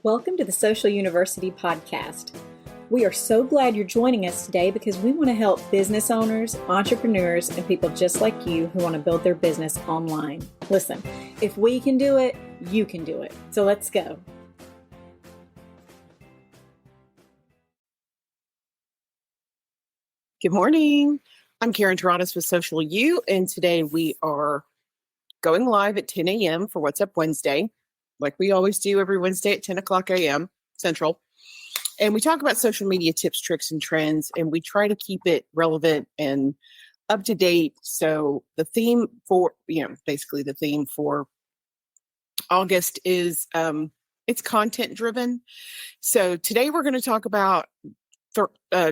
Welcome to the Social University podcast. We are so glad you're joining us today because we want to help business owners, entrepreneurs, and people just like you who want to build their business online. Listen, if we can do it, you can do it. So let's go. Good morning. I'm Karen Taradas with Social U, and today we are going live at 10 a.m. for What's Up Wednesday, like we always do every Wednesday at 10 o'clock a.m. Central. And we talk about social media tips, tricks, and trends, and we try to keep it relevant and up to date. So the theme for, basically the theme for August is it's content driven. So today we're going to talk about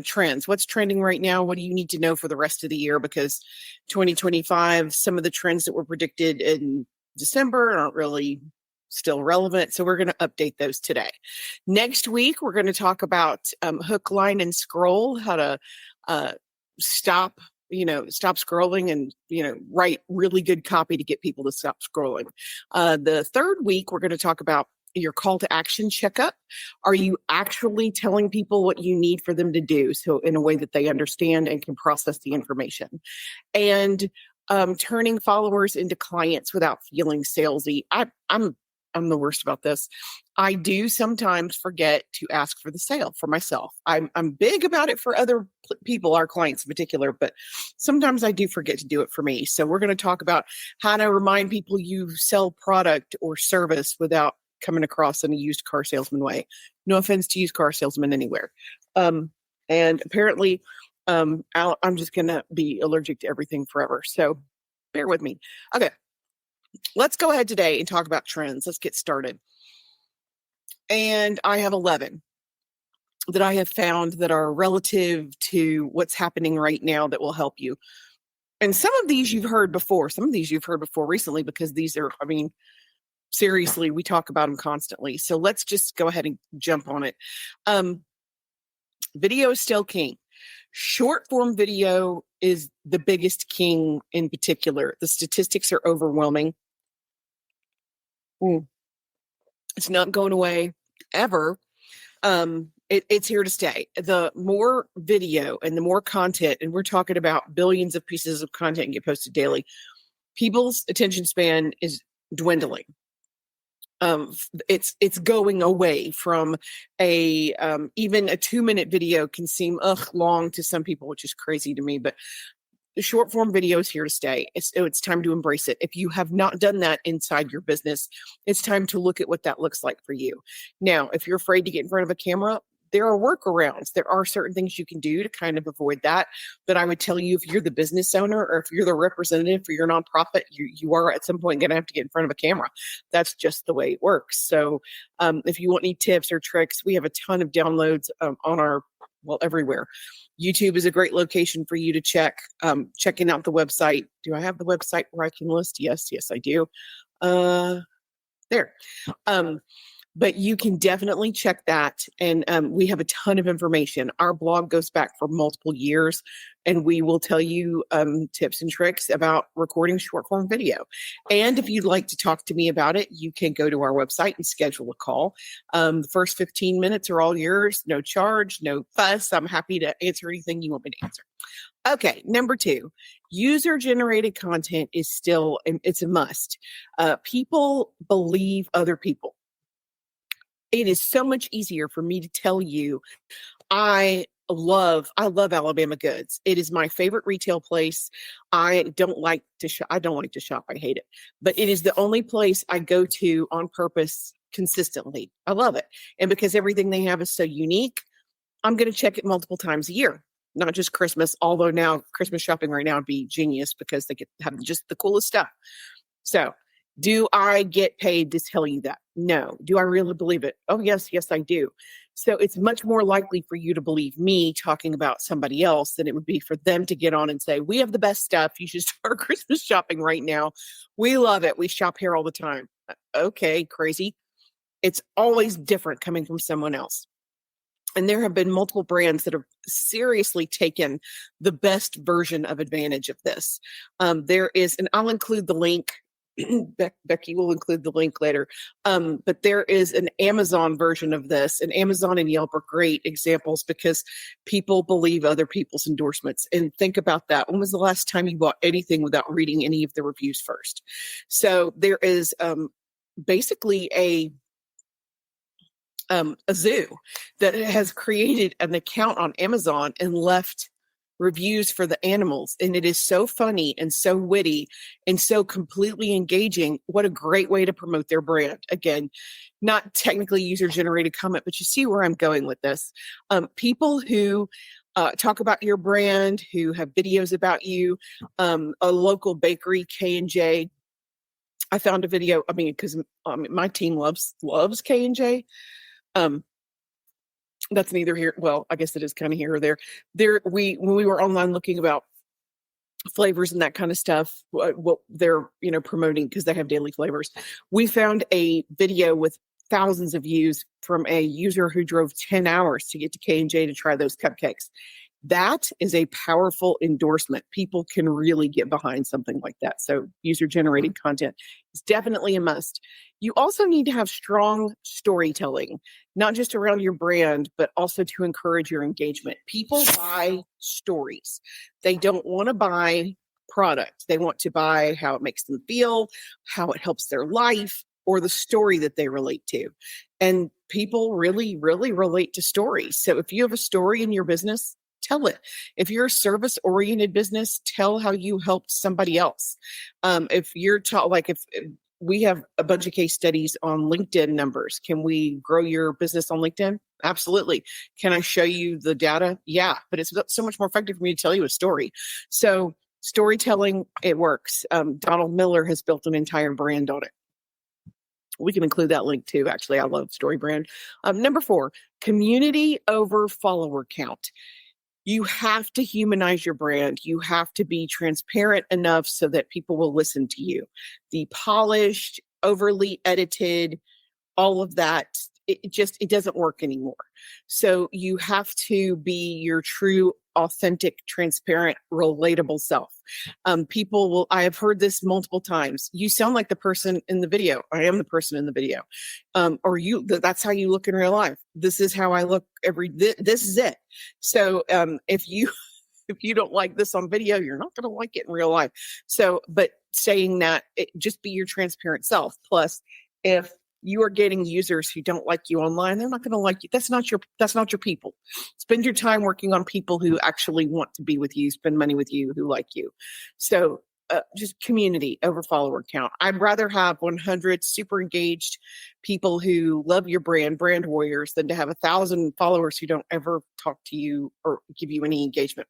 trends. What's trending right now? What do you need to know for the rest of the year? Because 2025, some of the trends that were predicted in December aren't really still relevant. So we're going to update those today. Next week, we're going to talk about hook, line, and scroll, how to stop scrolling and, write really good copy to get people to stop scrolling. The third week, we're going to talk about your call to action checkup. Are you actually telling people what you need for them to do? So in a way that they understand and can process the information. And turning followers into clients without feeling salesy. I'm the worst about this. I do sometimes forget to ask for the sale for myself. I'm big about it for other people, our clients in particular, but sometimes I do forget to do it for me. So we're going to talk about how to remind people you sell product or service without coming across in a used car salesman way. No offense to used car salesmen anywhere. And apparently, I'm just going to be allergic to everything forever. So bear with me. Okay. Let's go ahead today and talk about trends. Let's get started. And I have 11 that I have found that are relative to what's happening right now that will help you. And some of these you've heard before. Some of these you've heard before recently because these are, seriously, we talk about them constantly. So let's just go ahead and jump on it. Video is still king. Short form video is the biggest king in particular. The statistics are overwhelming. It's not going away ever. It's here to stay. The more video and the more content, and we're talking about billions of pieces of content get posted daily, people's attention span is dwindling. It's going away from even a 2-minute video can seem long to some people, which is crazy to me, but the short form video is here to stay. It's time to embrace it. If you have not done that inside your business, it's time to look at what that looks like for you. Now, if you're afraid to get in front of a camera, there are workarounds. There are certain things you can do to kind of avoid that. But I would tell you, if you're the business owner or if you're the representative for your nonprofit, you are at some point going to have to get in front of a camera. That's just the way it works. So if you want any tips or tricks, we have a ton of downloads everywhere. YouTube is a great location for you to check. Checking out the website. Do I have the website where I can list? Yes, I do. There. But you can definitely check that. And we have a ton of information. Our blog goes back for multiple years, and we will tell you tips and tricks about recording short form video. And if you'd like to talk to me about it, you can go to our website and schedule a call. The first 15 minutes are all yours, no charge, no fuss. I'm happy to answer anything you want me to answer. Okay, number 2, user-generated content is still, it's a must. People believe other people. It is so much easier for me to tell you, I love Alabama Goods. It is my favorite retail place. I don't like to shop. I hate it, but it is the only place I go to on purpose consistently. I love it. And because everything they have is so unique, I'm going to check it multiple times a year, not just Christmas, although now Christmas shopping right now would be genius because they have just the coolest stuff. So do I get paid to tell you that? No. Do I really believe it? Oh, yes, I do. So it's much more likely for you to believe me talking about somebody else than it would be for them to get on and say, we have the best stuff. You should start Christmas shopping right now. We love it. We shop here all the time. Okay, crazy. It's always different coming from someone else. And there have been multiple brands that have seriously taken the best version of advantage of this. There is, and I'll include the link Becky will include the link later. But there is an Amazon version of this, and Amazon and Yelp are great examples because people believe other people's endorsements. And think about that. When was the last time you bought anything without reading any of the reviews first? So there is basically a zoo that has created an account on Amazon and left reviews for the animals. And it is so funny and so witty and so completely engaging. What a great way to promote their brand. Again, not technically user-generated comment, but you see where I'm going with this. People who talk about your brand, who have videos about you, a local bakery, K&J. I found a video, because my team loves K&J. That's neither here. Well, I guess it is kind of here or there. When we were online looking about flavors and that kind of stuff, what they're promoting because they have daily flavors, we found a video with thousands of views from a user who drove 10 hours to get to K&J to try those cupcakes. That is a powerful endorsement. People can really get behind something like that. So user-generated content is definitely a must. You also need to have strong storytelling, not just around your brand, but also to encourage your engagement. People buy stories. They don't want to buy product. They want to buy how it makes them feel, how it helps their life, or the story that they relate to. And people really, really relate to stories. So if you have a story in your business, tell it. If you're a service-oriented business, tell how you helped somebody else. If you're if we have a bunch of case studies on LinkedIn numbers, can we grow your business on LinkedIn? Absolutely. Can I show you the data? Yeah, but it's so much more effective for me to tell you a story. So storytelling, it works. Donald Miller has built an entire brand on it. We can include that link too. Actually, I love StoryBrand. Number 4, community over follower count. You have to humanize your brand. You have to be transparent enough so that people will listen to you. The polished, overly edited, all of that, it doesn't work anymore. So you have to be your true, authentic, transparent, relatable self. I have heard this multiple times. You sound like the person in the video. I am the person in the video. That's how you look in real life. This is how I look this is it. So if you don't like this on video, you're not going to like it in real life. So, but saying that, just be your transparent self. Plus, if you are getting users who don't like you online, they're not going to like you. That's not your people. Spend your time working on people who actually want to be with you, spend money with you, who like you. So just community over follower count. I'd rather have 100 super engaged people who love your brand warriors, than to have 1,000 followers who don't ever talk to you or give you any engagement.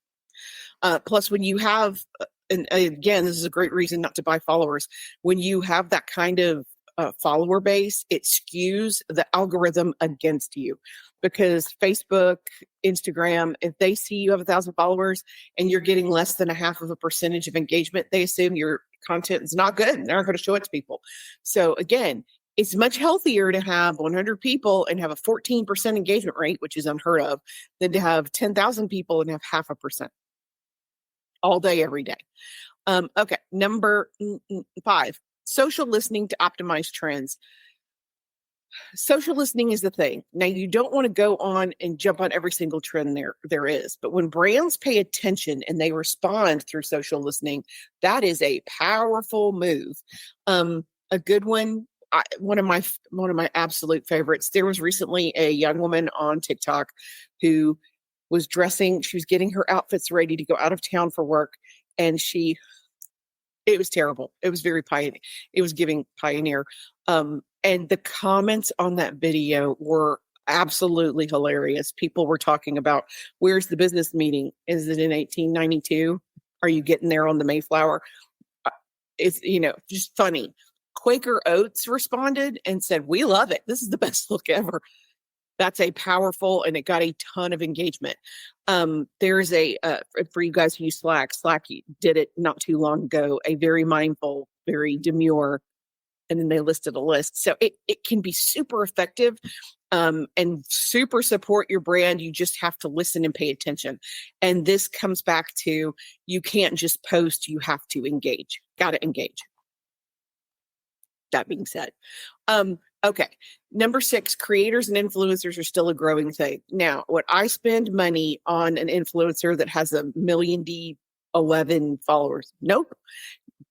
Plus, when you have, and again, this is a great reason not to buy followers. When you have that kind of follower base, it skews the algorithm against you, because Facebook, Instagram, if they see you have 1,000 followers and you're getting less than 0.5% of engagement, they assume your content is not good and they're not going to show it to people. So again, it's much healthier to have 100 people and have a 14% engagement rate, which is unheard of, than to have 10,000 people and have 0.5% all day, every day. Okay, number 5. Social listening to optimize trends. Social listening is the thing. Now, you don't want to go on and jump on every single trend there is, but when brands pay attention and they respond through social listening, that is a powerful move. A good one, one of my absolute favorites. There was recently a young woman on TikTok who was dressing. She was getting her outfits ready to go out of town for work, and it was terrible. It was very pioneer. It was giving pioneer. And the comments on that video were absolutely hilarious. People were talking about, where's the business meeting? Is it in 1892? Are you getting there on the Mayflower? It's, just funny. Quaker Oats responded and said, we love it. This is the best look ever. That's a powerful, and it got a ton of engagement. There's for you guys who use Slack did it not too long ago, a very mindful, very demure, and then they listed a list. So it can be super effective and super support your brand. You just have to listen and pay attention. And this comes back to, you can't just post, you have to engage. Got to engage. That being said, okay. Number 6, creators and influencers are still a growing thing. Now, would I spend money on an influencer that has a million D11 followers? Nope.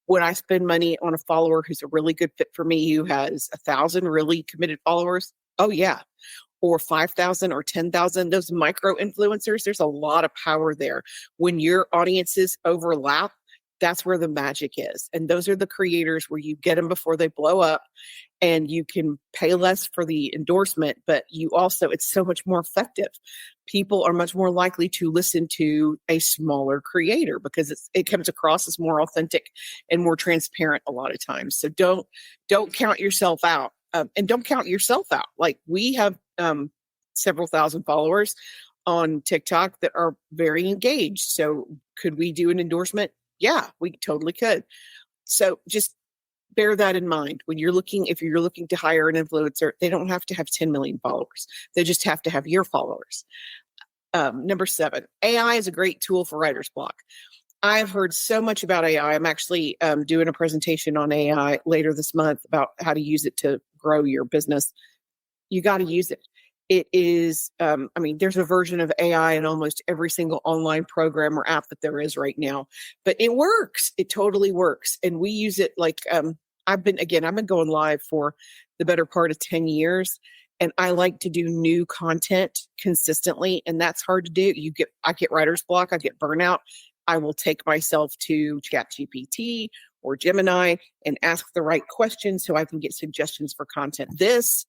Would I spend money on a follower who's a really good fit for me, who has 1,000 really committed followers? Oh yeah. Or 5,000 or 10,000, those micro influencers, there's a lot of power there. When your audiences overlap, that's where the magic is. And those are the creators where you get them before they blow up, and you can pay less for the endorsement, but you also, it's so much more effective. People are much more likely to listen to a smaller creator because it comes across as more authentic and more transparent a lot of times. So don't count yourself out, and don't count yourself out. Like, we have several thousand followers on TikTok that are very engaged. So could we do an endorsement? Yeah, we totally could. So just bear that in mind when if you're looking to hire an influencer. They don't have to have 10 million followers. They just have to have your followers. Number 7, AI is a great tool for writer's block. I've heard so much about AI. I'm actually doing a presentation on AI later this month about how to use it to grow your business. You got to use it. It is, there's a version of AI in almost every single online program or app that there is right now, but it works. It totally works. And we use it like, I've been going live for the better part of 10 years, and I like to do new content consistently. And that's hard to do. I get writer's block. I get burnout. I will take myself to ChatGPT or Gemini and ask the right questions so I can get suggestions for content. This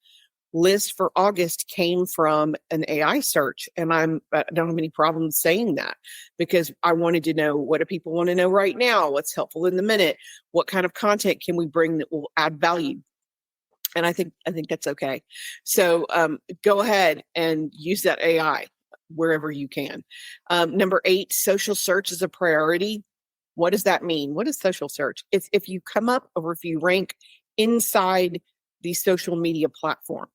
list for August came from an AI search, and I don't have any problems saying that, because I wanted to know, what do people want to know right now? What's helpful in the minute? What kind of content can we bring that will add value? And I think that's okay. So go ahead and use that AI wherever you can. Number 8, social search is a priority. What does that mean? What is social search? It's if you come up or if you rank inside the social media platform.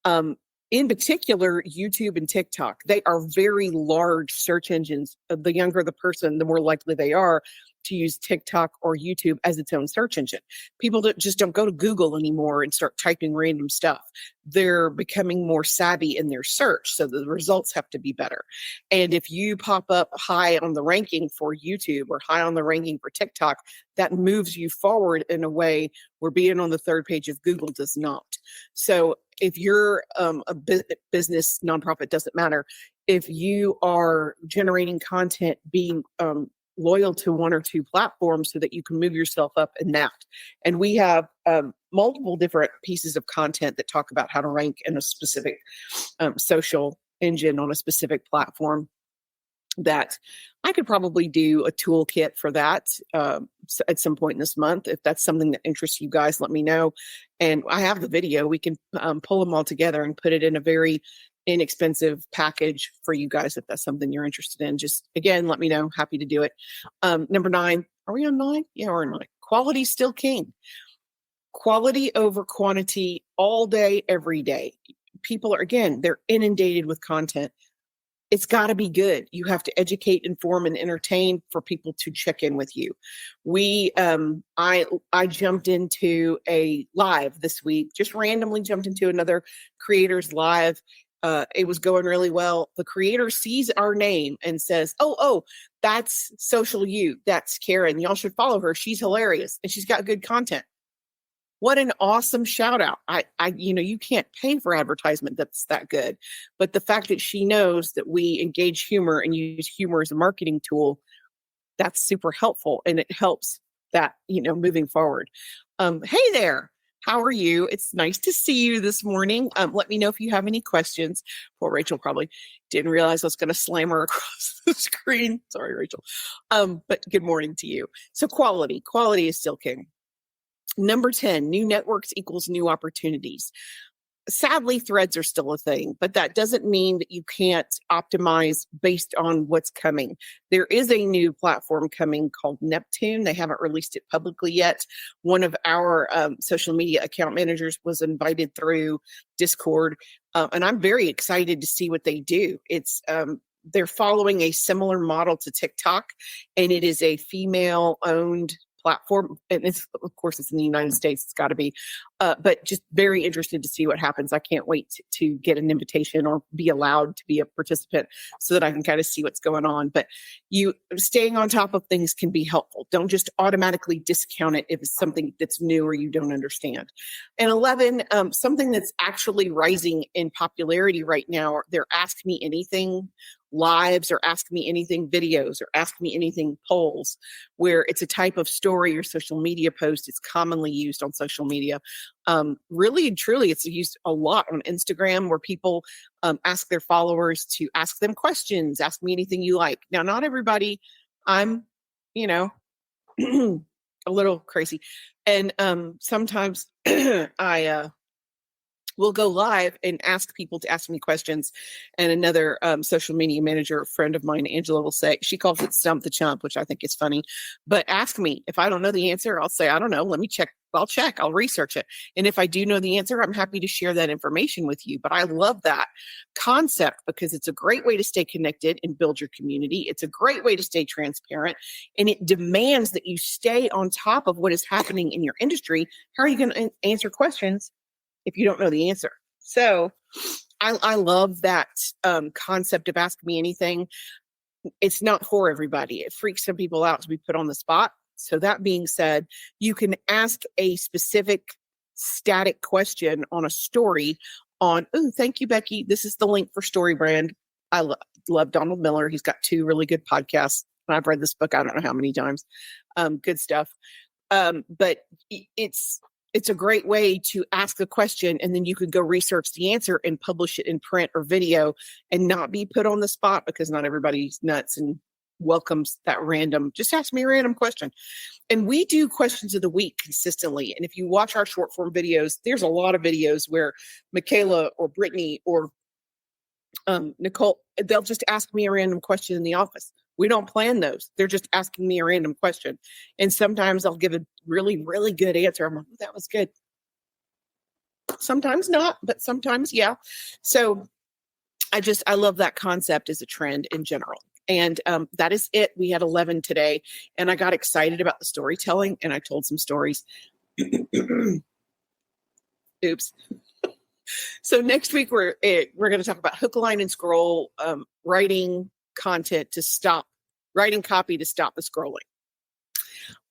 In particular, YouTube and TikTok, they are very large search engines. The younger the person, the more likely they are to use TikTok or YouTube as its own search engine. People just don't go to Google anymore and start typing random stuff. They're becoming more savvy in their search, so the results have to be better. And if you pop up high on the ranking for YouTube or high on the ranking for TikTok, that moves you forward in a way where being on the 3rd page of Google does not. So if you're a business, nonprofit, doesn't matter. If you are generating content, being loyal to 1 or 2 platforms so that you can move yourself up in that. And we have multiple different pieces of content that talk about how to rank in a specific social engine on a specific platform, that I could probably do a toolkit for that at some point in this month. If that's something that interests you guys, let me know. And I have the video. We can pull them all together and put it in a very inexpensive package for you guys if that's something you're interested in. Just, again, let me know. Happy to do it. Number 9. Are we on 9? Yeah, we're on 9. Quality still king. Quality over quantity all day, every day. People are, again, they're inundated with content. It's got to be good. You have to educate, inform, and entertain for people to check in with you. I jumped into a live this week, just randomly jumped into another creator's live. It was going really well. The creator sees our name and says, oh, that's Social You. That's Karen. Y'all should follow her. She's hilarious and she's got good content. What an awesome shout out. You can't pay for advertisement that's that good. But the fact that she knows that we engage humor and use humor as a marketing tool, that's super helpful. And it helps that, moving forward. Hey there. How are you? It's nice to see you this morning. Let me know if you have any questions. Poor Rachel probably didn't realize I was going to slam her across the screen. Sorry, Rachel. But good morning to you. So quality is still king. Number 10, new networks equals new opportunities. Sadly, threads are still a thing, but that doesn't mean that you can't optimize based on what's coming. There is a new platform coming called Neptune. They haven't released it publicly yet. One of our social media account managers was invited through Discord, and I'm very excited to see what they do. They're following a similar model to TikTok, and it is a female-owned platform. And it's, of course, it's in the United States. It's got to be, but just very interested to see what happens. I can't wait to get an invitation or be allowed to be a participant so that I can kind of see what's going on. But you staying on top of things can be helpful. Don't just automatically discount it if it's something that's new or you don't understand. And 11, something that's actually rising in popularity right now, they're Ask Me Anything lives or Ask Me Anything videos or Ask Me Anything polls, where it's a type of story or social media post. It's commonly used on social media. Really and truly, it's used a lot on Instagram, where people ask their followers to ask them questions, ask me anything you like. Now, not everybody, I'm, a little crazy. And sometimes I will go live and ask people to ask me questions. And another social media manager, a friend of mine, Angela, will say, she calls it Stump the Chump, which I think is funny. But ask me. If I don't know the answer, I'll say, I don't know. Let me check. I'll check. I'll research it. And if I do know the answer, I'm happy to share that information with you. But I love that concept because it's a great way to stay connected and build your community. It's a great way to stay transparent. And it demands that you stay on top of what is happening in your industry. How are you going to answer questions if you don't know the answer? So I love that concept of Ask Me Anything. It's not for everybody. It freaks some people out to be put on the spot. So that being said, you can ask a specific static question on a story on, oh, thank you, Becky. This is the link for StoryBrand. I love Donald Miller. He's got 2 really good podcasts. I've read this book, I don't know how many times. Good stuff. But it's a great way to ask a question, and then you could go research the answer and publish it in print or video and not be put on the spot, because not everybody's nuts and welcomes that random, just ask me a random question. And we do questions of the week consistently. And if you watch our short form videos, there's a lot of videos where Michaela or Brittany or Nicole, they'll just ask me a random question in the office. We don't plan those. They're just asking me a random question. And sometimes I'll give a really, really good answer. I'm like, oh, that was good. Sometimes not, but sometimes, yeah. So I love that concept as a trend in general. And that is it. We had 11 today, and I got excited about the storytelling, and I told some stories. Oops. So next week, we're going to talk about hook, line, and scroll, writing content to stop, writing copy to stop the scrolling.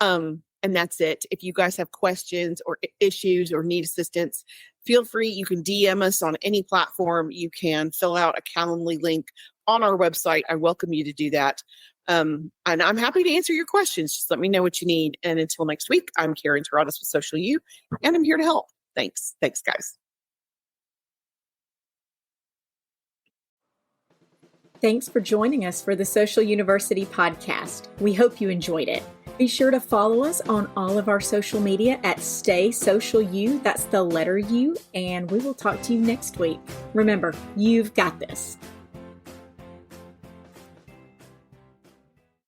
And that's it. If you guys have questions or issues or need assistance, feel free. You can DM us on any platform. You can fill out a Calendly link on our website. I welcome you to do that. And I'm happy to answer your questions. Just let me know what you need. And until next week, I'm Karen Taradas with Social U, and I'm here to help. Thanks. Thanks, guys. Thanks for joining us for the Social University podcast. We hope you enjoyed it. Be sure to follow us on all of our social media at Stay Social U. That's the letter U. And we will talk to you next week. Remember, you've got this.